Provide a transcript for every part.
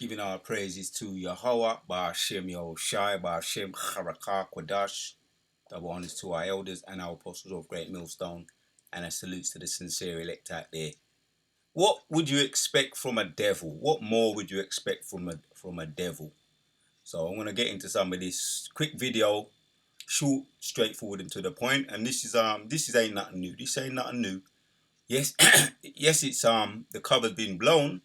Giving our praises to Yahweh, Ba'ashem Yahushai, Ba'ashem Charakah Kwadash. Double honors to our elders and our apostles of Great Millstone, and a salute to the sincere elect out there. What would you expect from a devil? What more would you expect from a devil? So I'm gonna get into some of this quick video, short, straightforward, and to the point. And this is ain't nothing new. This ain't nothing new. Yes, yes, it's the cover's been blown,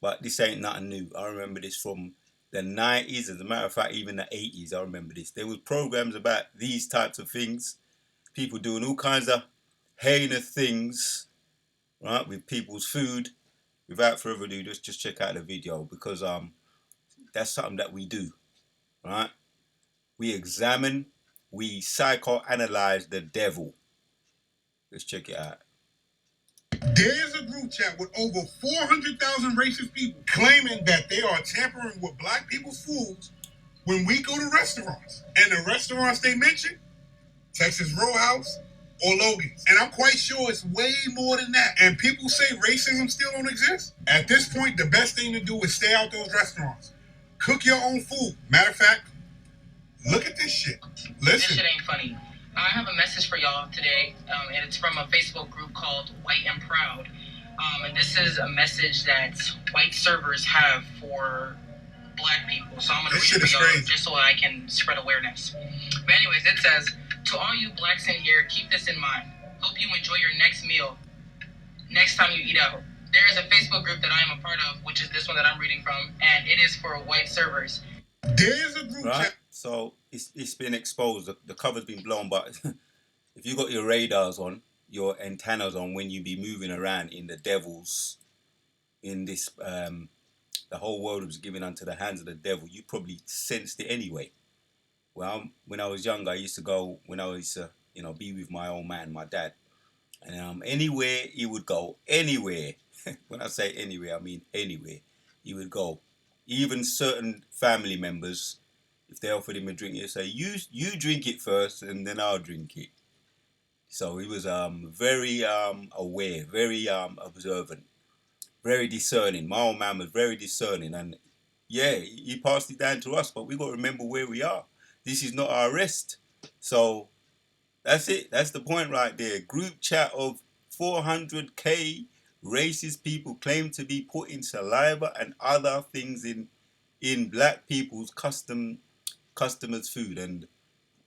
but this ain't nothing new. I remember this from the 90s. As a matter of fact, even the 80s, I remember this. There was programs about these types of things. People doing all kinds of heinous things, right, with people's food. Without further ado, just check out the video, because that's something that we do, right? We examine, we psychoanalyze the devil. Let's check it out. There's a group chat with over 400,000 racist people claiming that they are tampering with black people's foods when we go to restaurants. And the restaurants they mention, Texas Roadhouse or Logan's. And I'm quite sure it's way more than that. And people say racism still don't exist. At this point, the best thing to do is stay out those restaurants. Cook your own food. Matter of fact, look at this shit. Listen. This shit ain't funny. I have a message for y'all today, and it's from a Facebook group called White and Proud. And this is a message that white servers have for black people. So I'm going to read it for y'all just so I can spread awareness. But anyways, it says, to all you blacks in here, keep this in mind. Hope you enjoy your next meal next time you eat out. There is a Facebook group that I am a part of, which is this one that I'm reading from, and it is for white servers. There's a group chat. So it's been exposed. The cover's been blown, but if you got your radars on, your antennas on, when you be moving around in the devils, in this the whole world was given unto the hands of the devil, you probably sensed it anyway. Well, when I was younger, I used to go, when I was be with my old man, my dad, and anywhere he would go, anywhere. When I say anywhere, I mean anywhere he would go. Even certain family members, if they offered him a drink, he'd say, you drink it first and then I'll drink it. So he was very aware, very observant, very discerning. My old man was very discerning, and yeah, he passed it down to us, but we got to remember where we are. This is not our rest. So that's it. That's the point right there. Group chat of 400k racist people claim to be putting saliva and other things in black people's customers' food. And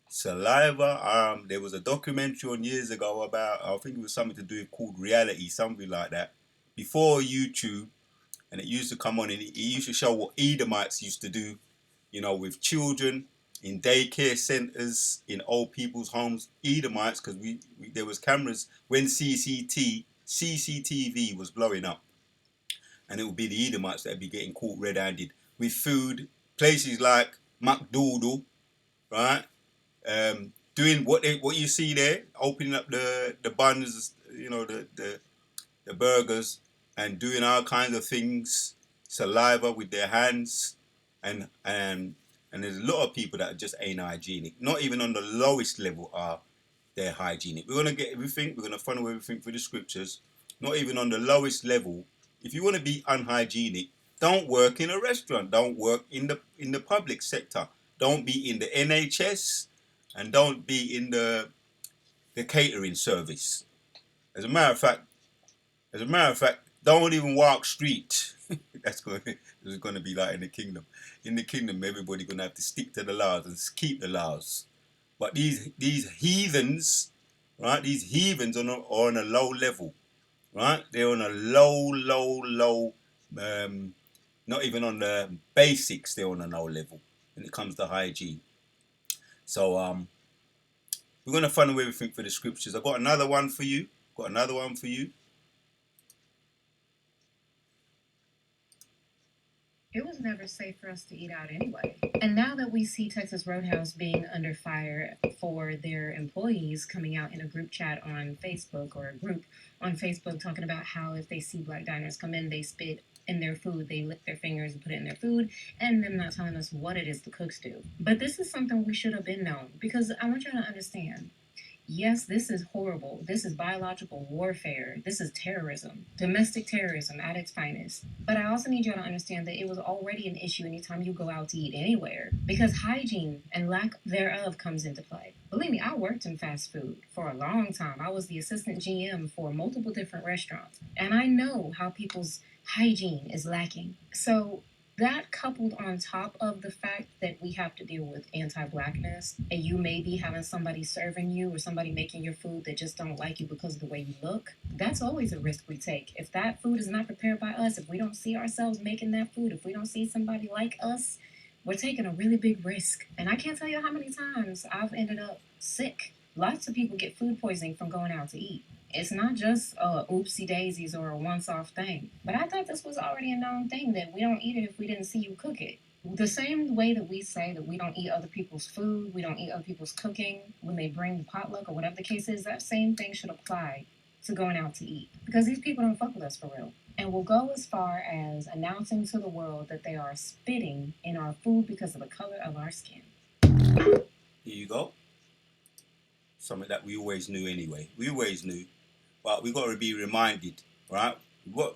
saliva, there was a documentary on years ago about, I think it was something to do with called Reality, something like that, before YouTube, and it used to come on, and it used to show what Edomites used to do, with children in daycare centers, in old people's homes. Edomites, because there was cameras when CCTV was blowing up, and it would be the Edomites that'd be getting caught red-handed with food. Places like McDoodle, right? Doing what you see there, opening up the buns, the burgers, and doing all kinds of things, saliva with their hands, and there's a lot of people that just ain't hygienic. Not even on the lowest level are they hygienic. We're gonna get everything. We're gonna funnel everything through the scriptures. Not even on the lowest level. If you want to be unhygienic, don't work in a restaurant. Don't work in the public sector. Don't be in the NHS, and don't be in the catering service. As a matter of fact, don't even walk street. It's going to be like in the kingdom. In the kingdom, everybody going to have to stick to the laws and keep the laws. But these heathens, right? These heathens are on a low level, right? They're on a low. Not even on the basics. They're on a low level when it comes to hygiene. So we're going to funnel everything for the scriptures. I've got another one for you. It was never safe for us to eat out anyway. And now that we see Texas Roadhouse being under fire for their employees coming out in a group chat on Facebook, or a group on Facebook talking about how if they see black diners come in, they spit in their food, they lick their fingers and put it in their food, and them not telling us what it is the cooks do. But this is something we should have been known, because I want y'all to understand, Yes, this is horrible. This is biological warfare. This is terrorism, domestic terrorism at its finest. But I also need you to understand that it was already an issue anytime you go out to eat anywhere because hygiene and lack thereof comes into play. Believe me, I worked in fast food for a long time. I was the assistant GM for multiple different restaurants, and I know how people's hygiene is lacking. So that coupled on top of the fact that we have to deal with anti-blackness and you may be having somebody serving you or somebody making your food that just don't like you because of the way you look, that's always a risk we take. If that food is not prepared by us, if we don't see ourselves making that food, if we don't see somebody like us, we're taking a really big risk. And I can't tell you how many times I've ended up sick. Lots of people get food poisoning from going out to eat. It's not just oopsie daisies or a once off thing. But I thought this was already a known thing that we don't eat it if we didn't see you cook it. The same way that we say that we don't eat other people's food, we don't eat other people's cooking when they bring the potluck or whatever the case is, that same thing should apply to going out to eat. Because these people don't fuck with us for real. And will go as far as announcing to the world that they are spitting in our food because of the color of our skin. Here you go. Something that we always knew anyway. We always knew. But we got to be reminded, right?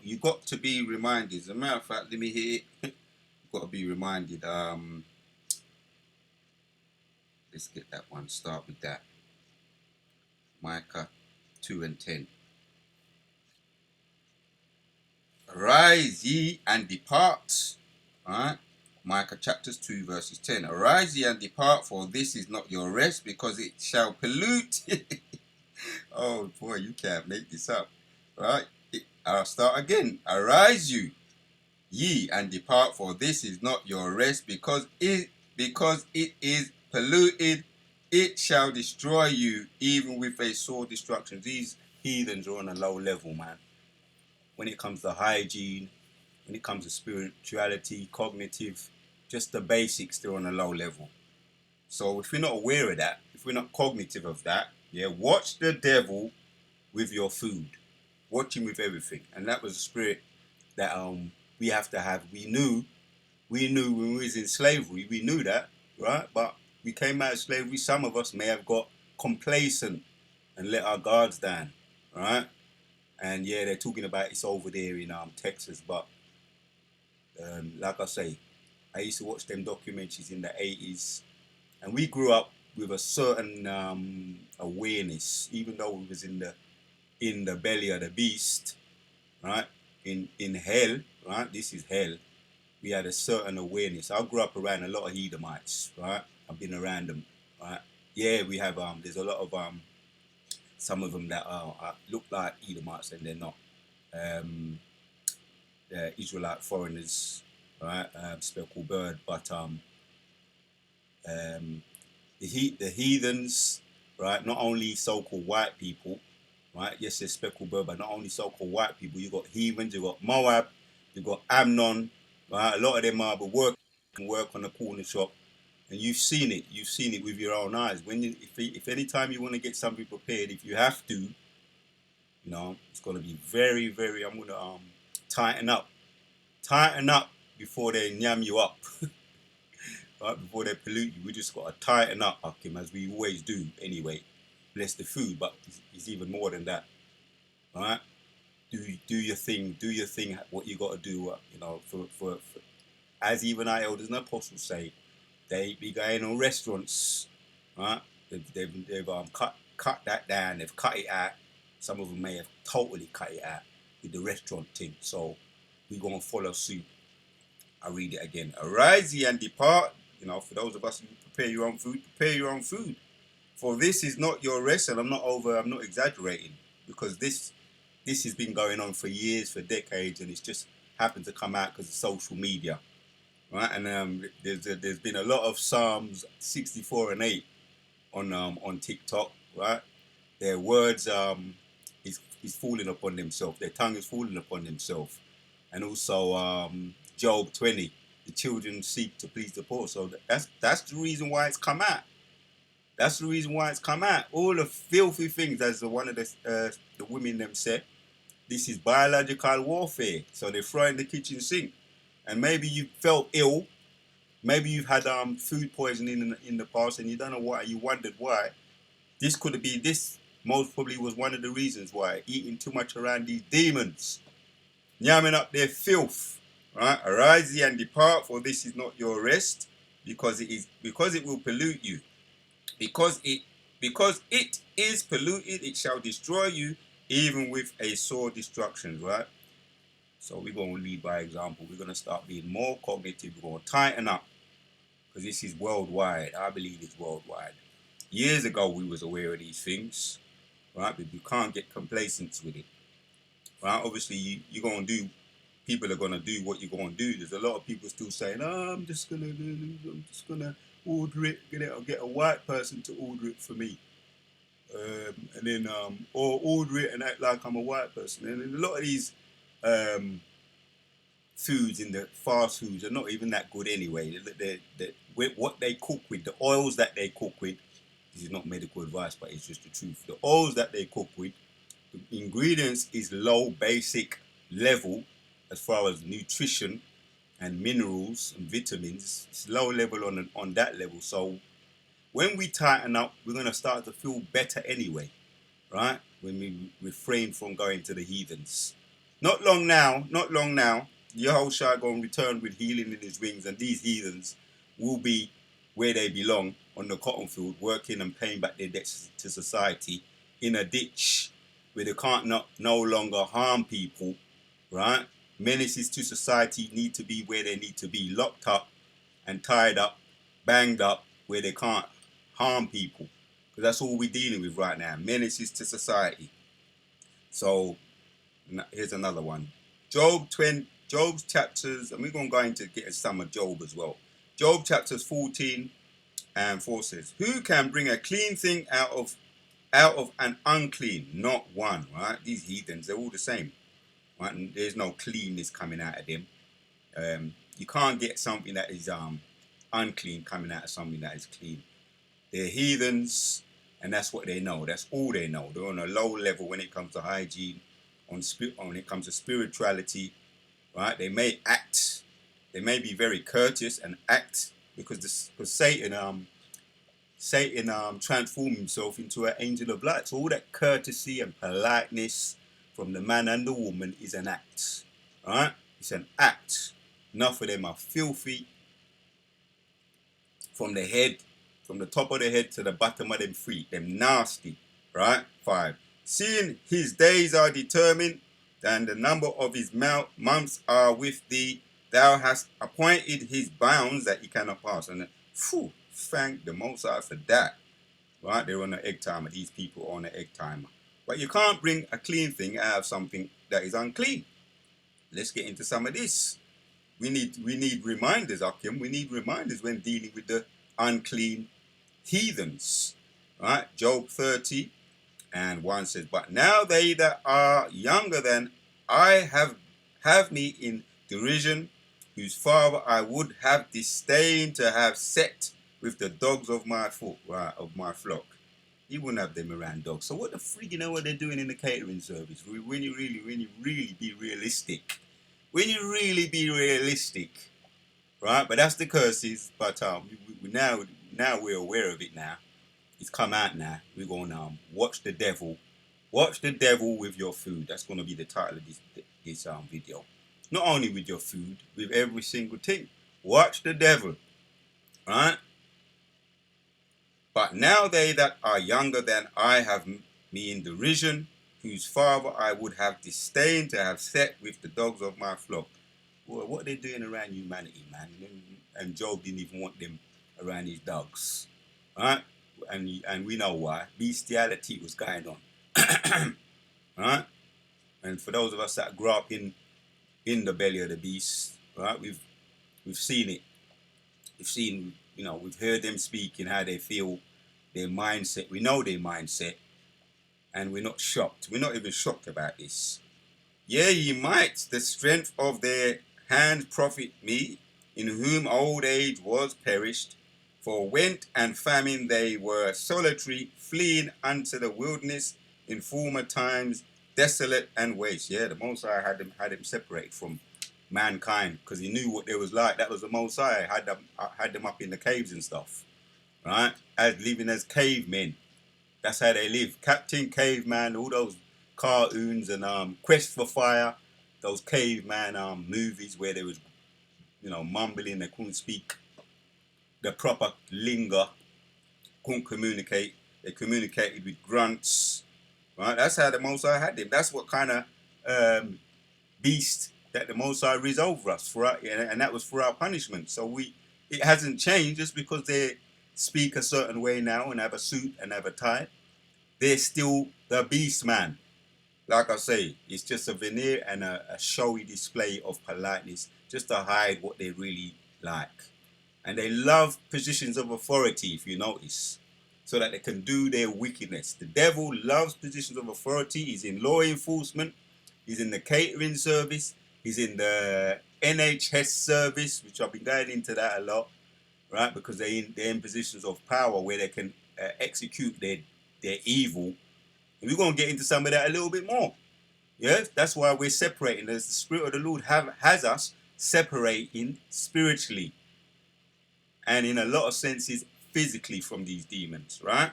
You got to be reminded. As a matter of fact, let me hear it. You got to be reminded. Let's get that one. Start with that. Micah 2:10. Arise ye and depart. Alright? Micah chapters 2 verses 10. Arise ye and depart, for this is not your rest, because it shall pollute. Oh boy, you can't make this up. Right? I'll start again. Arise you, ye and depart, for this is not your rest, because it is polluted. It shall destroy you, even with a sore destruction. These heathens are on a low level, man. When it comes to hygiene, when it comes to spirituality, cognitive, just the basics, they're on a low level. So if we're not aware of that, if we're not cognitive of that, yeah, watch the devil with your food. Watch him with everything. And that was a spirit that we have to have. We knew when we was in slavery, we knew that, right? But we came out of slavery, some of us may have got complacent and let our guards down, right? And yeah, they're talking about it's over there in Texas, but like I say, I used to watch them documentaries in the 80s, and we grew up with a certain awareness, even though we was in the belly of the beast, right? In hell, right? This is hell. We had a certain awareness. I grew up around a lot of Edomites, right? I've been around them, right? Yeah, we have there's a lot of some of them that look like Edomites and they're not. They're Israelite foreigners, right? Speckled bird, but the heathens, right? Not only so-called white people, right? Yes, they're speckled bird, but not only so-called white people. You got heathens, you got Moab, you got Amnon, right? A lot of them are work on the corner shop, and you've seen it. You've seen it with your own eyes. If any time you want to get something prepared, if you have to, it's going to be very, very. I'm going to tighten up before they yam you up. Right, before they pollute you, we just got to tighten up, Hakim, as we always do anyway. Bless the food, but it's even more than that. All right, do your thing, what you got to do. For as even our elders and apostles say, they be going on restaurants, right? They've cut that down. They've cut it out. Some of them may have totally cut it out with the restaurant thing. So we gonna follow suit. I read it again. Arise ye and depart. For those of us who prepare your own food, prepare your own food. For this is not your rest, and I'm not exaggerating, because this has been going on for years, for decades, and it's just happened to come out because of social media, right? And there's been a lot of Psalms 64 and 8 on TikTok, right? Their words is falling upon themselves. Their tongue is falling upon themselves, and also Job 20. The children seek to please the poor. So that's the reason why it's come out. That's the reason why it's come out. All the filthy things, as one of the women them said, this is biological warfare. So they throw in the kitchen sink. And maybe you felt ill. Maybe you've had food poisoning in the past and you don't know why. You wondered why. This could be this most probably was one of the reasons why eating too much around these demons, yamming up their filth. Right? Arise ye and depart, for this is not your rest, because it will pollute you. Because it is polluted, it shall destroy you, even with a sore destruction, right? So we're going to lead by example. We're going to start being more cognitive. We're going to tighten up, because this is worldwide. I believe it's worldwide. Years ago, we was aware of these things, right? But you can't get complacent with it, right? Obviously, you're going to do. People are going to do what you're going to do. There's a lot of people still saying, "Oh, I'm just gonna order it. Get a white person to order it for me." And then or order it and act like I'm a white person. And a lot of these um, foods in the fast foods are not even that good anyway. What they cook with, the oils that they cook with, this is not medical advice, but it's just the truth. The oils that they cook with, the ingredients is low basic level as far as nutrition and minerals and vitamins. It's low level on that level. So when we tighten up, we're gonna start to feel better anyway, right? When we refrain from going to the heathens. Not long now, Yehoshua going to return with healing in his wings, and these heathens will be where they belong, on the cotton field, working and paying back their debts to society in a ditch where they can't no longer harm people, right? Menaces to society need to be where they need to be, locked up and tied up, banged up, where they can't harm people. Because that's all we're dealing with right now, menaces to society. So here's another one. Job's chapters, and we're going to go into getting some of Job as well. Job chapters 14 and 4 says, "Who can bring a clean thing out of an unclean? Not one." Right? These heathens, they're all the same. Right? And there's no cleanness coming out of them. You can't get something that is unclean coming out of something that is clean. They're heathens, and that's what they know. That's all they know. They're on a low level when it comes to hygiene, when it comes to spirituality, right? They may act, they may be very courteous and act because Satan transformed himself into an angel of light. So all that courtesy and politeness from the man and the woman is an act, right? It's an act. Enough of them are filthy from the top of the head to the bottom of them feet. Them nasty, right? 5. Seeing his days are determined, and the number of his months are with thee. Thou hast appointed his bounds that he cannot pass. And thank the Most High for that. Right? They're on an egg timer. These people are on an egg timer. But you can't bring a clean thing out of something that is unclean. Let's get into some of this. We need reminders, Akim. We need reminders when dealing with the unclean heathens. Right? Job 30 and 1 says, "But now they that are younger than I have me in derision, whose father I would have disdained to have set with the dogs of my flock." You wouldn't have them around dogs. So what the freak, you know what they're doing in the catering service? When you really be realistic. When you really be realistic, right? But that's the curses. But now we're aware of it now. It's come out now. We're going to watch the devil. Watch the devil with your food. That's going to be the title of this video. Not only with your food, with every single thing. Watch the devil, right? "But now they that are younger than I have me in derision, whose father I would have disdained to have set with the dogs of my flock." Well, what are they doing around humanity, man? And Job didn't even want them around his dogs, right? And we know why. Bestiality was going on, right? And for those of us that grew up in the belly of the beast, right? We've seen it. We've heard them speak and how they feel, their mindset. We know their mindset, and we're not shocked. We're not even shocked about this. "Yea, ye might the strength of their hand profit me, in whom old age was perished. For want and famine they were solitary, fleeing unto the wilderness in former times, desolate and waste." Yeah, the Most High had them separated from mankind because he knew what they was like. That was the Most High. Had them up in the caves and stuff, right? As living as cavemen, That's how they live. Captain Caveman, all those cartoons and Quest for Fire, those caveman movies where they was, mumbling, they couldn't speak the proper lingo, couldn't communicate. They communicated with grunts, right? That's how the Most High had them. That's what kind of um, beast that the Most High raised over us for our, and that was for our punishment. So it hasn't changed just because they speak a certain way now and have a suit and have a tie. They're still the beast, man. Like I say, it's just a veneer and a showy display of politeness just to hide what they really like. And they love positions of authority, if you notice, so that they can do their wickedness. The devil loves positions of authority. He's in law enforcement, he's in the catering service, he's in the NHS service, which I've been going into that a lot, right? Because they're in positions of power where they can execute their evil. And we're going to get into some of that a little bit more. Yeah, that's why we're separating. As the Spirit of the Lord has us separating spiritually and in a lot of senses physically from these demons, right?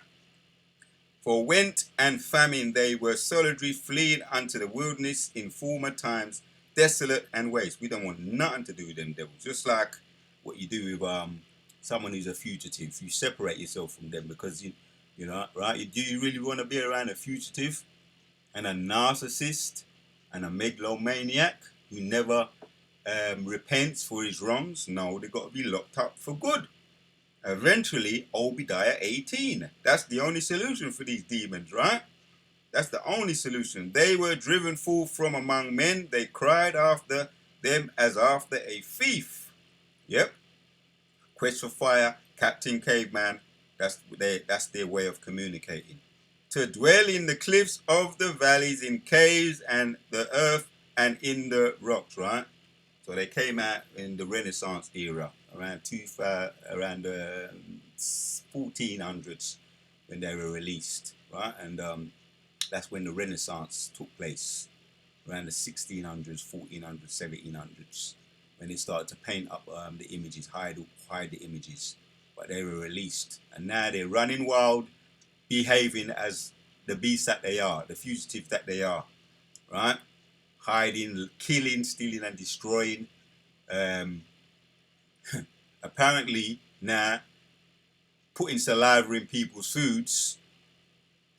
For want and famine they were solitary, fleeing unto the wilderness in former times, desolate and waste. We don't want nothing to do with them devils. Just like what you do with someone who's a fugitive. You separate yourself from them because you know, right? Do you really want to be around a fugitive and a narcissist and a megalomaniac who never repents for his wrongs? No, they got to be locked up for good. Eventually, Obadiah 18. That's the only solution for these demons, right? That's the only solution. They were driven forth from among men. They cried after them as after a thief. Yep. Quest for Fire, Captain Caveman. That's their way of communicating. To dwell in the cliffs of the valleys, in caves and the earth and in the rocks, right? So they came out in the Renaissance era, around the 1400s when they were released, right? And that's when the Renaissance took place, around the 1600s, 1400s, 1700s, when they started to paint up the images, hide the images. But they were released, and now they're running wild, behaving as the beasts that they are, the fugitives that they are, right? Hiding, killing, stealing, and destroying. Apparently now putting saliva in people's foods.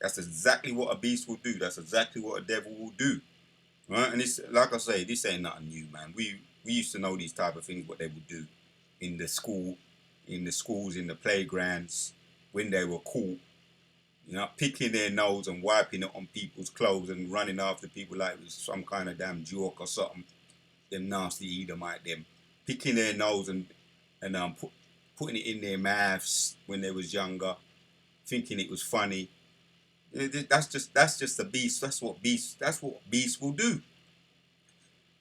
That's exactly what a beast will do. That's exactly what a devil will do, right? And it's like I say, this ain't nothing new, man. We used to know these type of things, what they would do in the schools, in the playgrounds, when they were caught. Picking their nose and wiping it on people's clothes and running after people like it was some kind of damn joke or something. Them nasty Edomite, them picking their nose and putting it in their mouths when they was younger, thinking it was funny. That's just a beast. That's what beasts will do.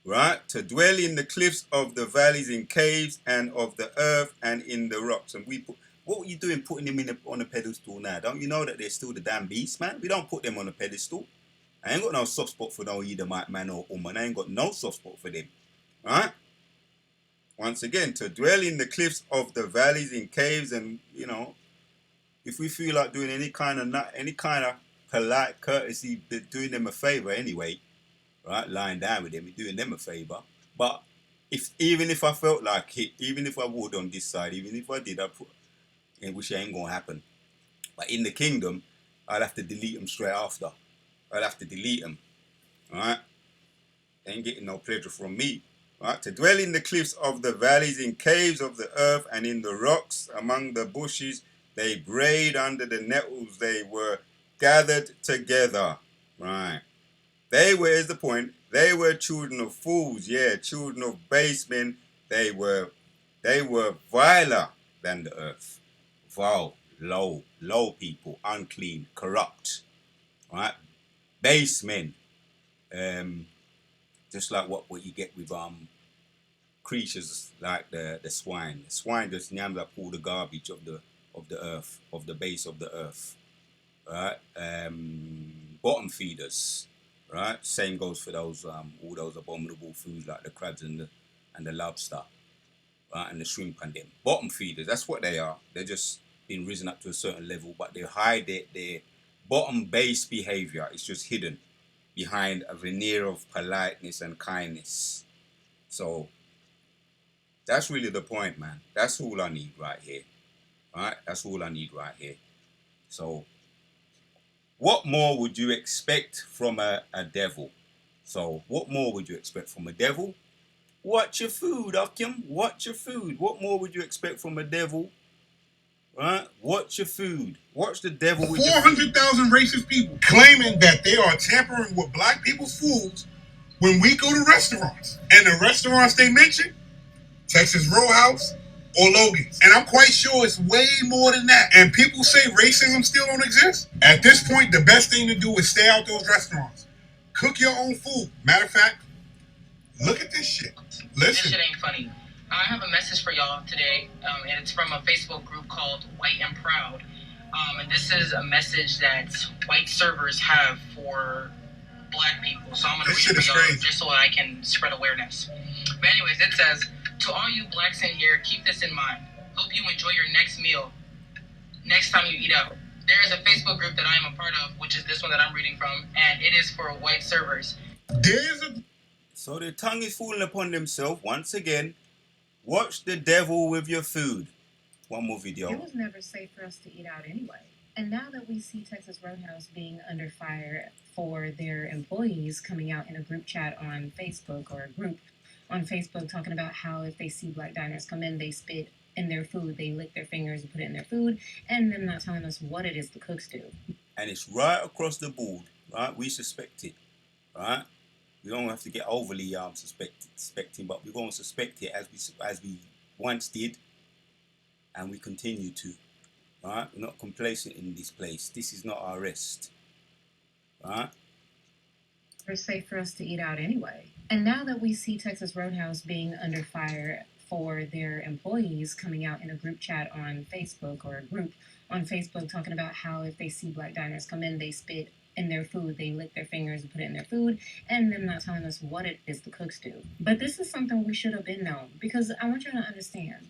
Right? To dwell in the cliffs of the valleys, in caves and of the earth and in the rocks. And what are you doing putting them on a pedestal now? Don't you know that they're still the damn beast, man? We don't put them on a pedestal. I ain't got no soft spot for no Edomite man or woman. I ain't got no soft spot for them. Right? Once again, to dwell in the cliffs of the valleys, in caves, and if we feel like doing any kind of polite courtesy, doing them a favor anyway, right? Lying down with them, doing them a favor. But even if I felt like it, even if I would on this side, even if I did, which ain't gonna happen. But in the kingdom, I'd have to delete them straight after. I'd have to delete them. All right? They ain't getting no pleasure from me. Right? To dwell in the cliffs of the valleys, in caves of the earth, and in the rocks, among the bushes, they brayed under the nettles. They were gathered together. Right? Here's the point. They were children of fools. Yeah, children of base men. They were viler than the earth. Vile, low people, unclean, corrupt. Right? Base men. Just like what you get with creatures like the swine. The swine just yams up all the garbage of the earth, of the base of the earth. Right? Bottom feeders. Right? Same goes for those all those abominable foods like the crabs and the lobster. Right? And the shrimp and them. Bottom feeders, that's what they are. They're just been risen up to a certain level, but they hide bottom base behavior is just hidden behind a veneer of politeness and kindness. So that's really the point, man. That's all I need right here. Right? That's all I need right here. So what more would you expect from a devil? So what more would you expect from a devil? Watch your food, Akim. Watch your food. What more would you expect from a devil? Right? Watch your food. Watch the devil with your food. 400,000 racist people claiming that they are tampering with black people's foods when we go to restaurants. And the restaurants they mention, Texas Roadhouse or Logan's. And I'm quite sure it's way more than that. And people say racism still don't exist. At this point, the best thing to do is stay out those restaurants. Cook your own food. Matter of fact, look at this shit. Listen. This shit ain't funny. I have a message for y'all today, and it's from a Facebook group called White and Proud. And this is a message that white servers have for black people. So I'm going to read it for y'all just so I can spread awareness. But anyways, it says, to all you blacks in here, keep this in mind. Hope you enjoy your next meal next time you eat out. There is a Facebook group that I am a part of, which is this one that I'm reading from, and it is for white servers. So the tongue is fooling upon themselves once again. Watch the devil with your food. One more video. It was never safe for us to eat out anyway. And now that we see Texas Roadhouse being under fire for their employees coming out in a group chat on Facebook, or a group on Facebook talking about how if they see black diners come in, they spit in their food, they lick their fingers and put it in their food, and them not telling us what it is the cooks do. And it's right across the board, right? We suspect it, right? We don't have to get overly suspecting, but we're going to suspect it as we once did, and we continue to. Right? We're not complacent in this place. This is not our rest. Right? It's safe for us to eat out anyway. And now that we see Texas Roadhouse being under fire for their employees coming out in a group chat on Facebook, or a group on Facebook talking about how if they see black diners come in, they spit in their food, they lick their fingers and put it in their food, and them not telling us what it is the cooks do. But this is something we should have been known, because I want you to understand.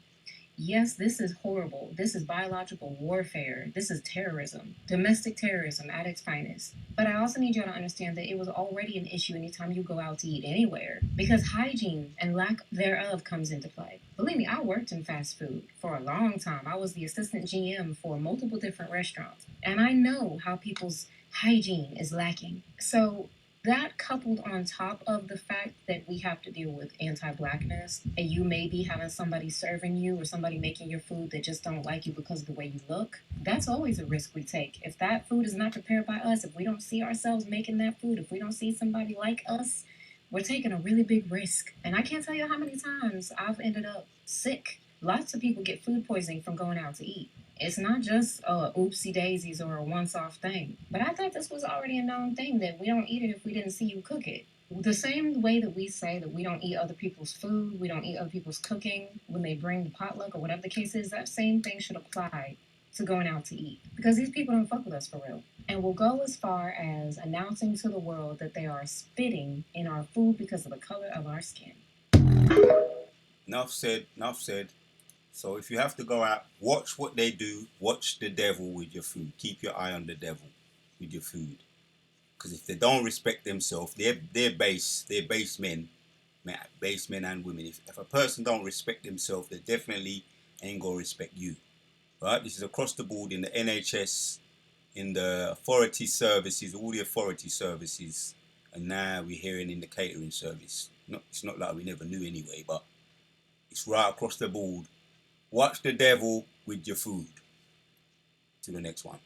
Yes, this is horrible. This is biological warfare. This is terrorism, domestic terrorism at its finest. But I also need you to understand that it was already an issue anytime you go out to eat anywhere, because hygiene and lack thereof comes into play. Believe me, I worked in fast food for a long time. I was the assistant GM for multiple different restaurants, and I know how people's hygiene is lacking. So that, coupled on top of the fact that we have to deal with anti-blackness, and you may be having somebody serving you or somebody making your food that just don't like you because of the way you look, that's always a risk we take. If that food is not prepared by us, if we don't see ourselves making that food, if we don't see somebody like us, we're taking a really big risk. And I can't tell you how many times I've ended up sick. Lots of people get food poisoning from going out to eat. It's not just oopsie daisies or a once-off thing. But I thought this was already a known thing, that we don't eat it if we didn't see you cook it. The same way that we say that we don't eat other people's food, we don't eat other people's cooking when they bring the potluck or whatever the case is, that same thing should apply to going out to eat. Because these people don't fuck with us for real. And will go as far as announcing to the world that they are spitting in our food because of the color of our skin. Enough said, enough said. So if you have to go out, watch what they do. Watch the devil with your food. Keep your eye on the devil with your food. Because if they don't respect themselves, they're base men and women. If a person don't respect themselves, they definitely ain't gonna respect you. Right? This is across the board in the NHS, in the authority services, all the authority services, and now we're hearing in the catering service. It's not like we never knew anyway, but it's right across the board. Watch the devil with your food. To the next one.